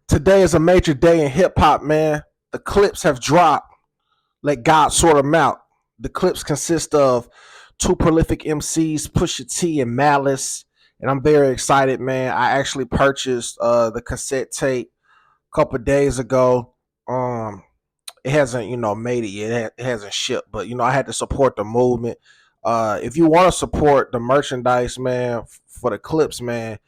Today is a major day in hip hop, man. The clips have dropped. Let God sort them out. The clips consist of two prolific MCs, Pusha T and Malice, and I'm very excited, man. I actually purchased the cassette tape a couple days ago. Um, it hasn't, made it yet. It hasn't shipped, but I had to support the movement. If you want to support the merchandise, man, for the clips, man,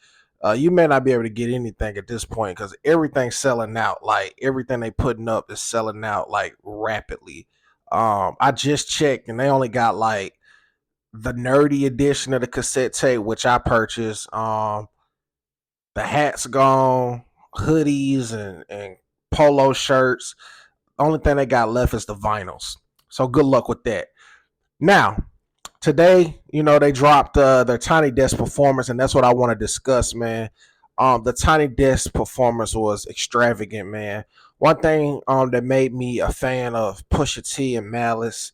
you may not be able to get anything at this point because everything's selling out. Like everything they putting up is selling out like rapidly. I just checked and they only got like the nerdy edition of the cassette tape, which I purchased. The hats gone, hoodies and polo shirts. Only thing they got left is the vinyls. So good luck with that. Now, today, they dropped their Tiny Desk performance, and that's what I want to discuss, man. The Tiny Desk performance was extravagant, man. One thing that made me a fan of Pusha T and Malice,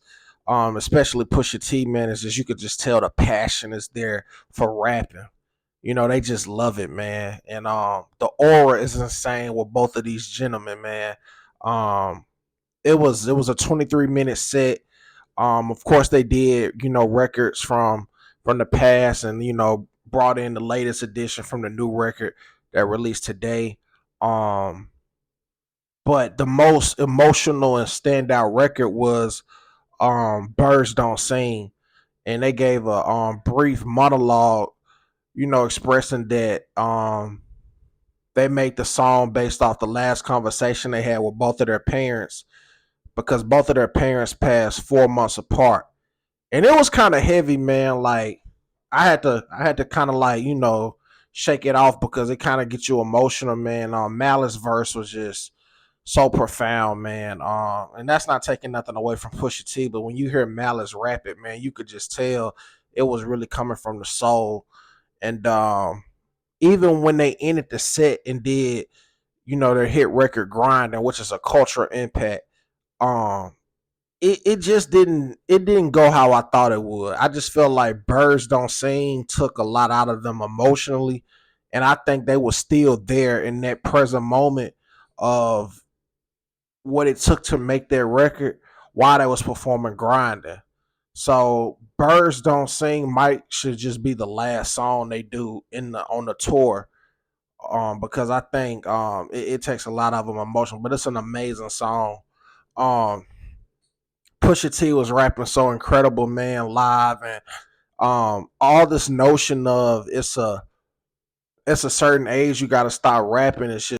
especially Pusha T, man, is just you could just tell the passion is there for rapping. They just love it, man. And the aura is insane with both of these gentlemen, man. Um, it was a 23-minute set. Of course they did, records from the past and brought in the latest edition from the new record that released today. Um, but the most emotional and standout record was Birds Don't Sing. And they gave a brief monologue, expressing that they made the song based off the last conversation they had with both of their parents because both of their parents passed 4 months apart, and it was kind of heavy, man. Like I had to kind of like shake it off because it kind of gets you emotional, man. Malice verse was just so profound, man. And that's not taking nothing away from Pusha T, but when you hear Malice rap it, man, you could just tell it was really coming from the soul. And even when they ended the set and did, their hit record Grinding, which is a cultural impact, um it just didn't go how I thought it would. I just felt like Birds Don't Sing took a lot out of them emotionally, and I think they were still there in that present moment of what it took to make their record while they was performing Grinding. So Birds Don't Sing might should just be the last song they do in the on the tour. Because I think it takes a lot of them emotional, but it's an amazing song. Um Pusha T was rapping so incredible, man, live, and all this notion of it's a certain age you got to stop rapping. It's just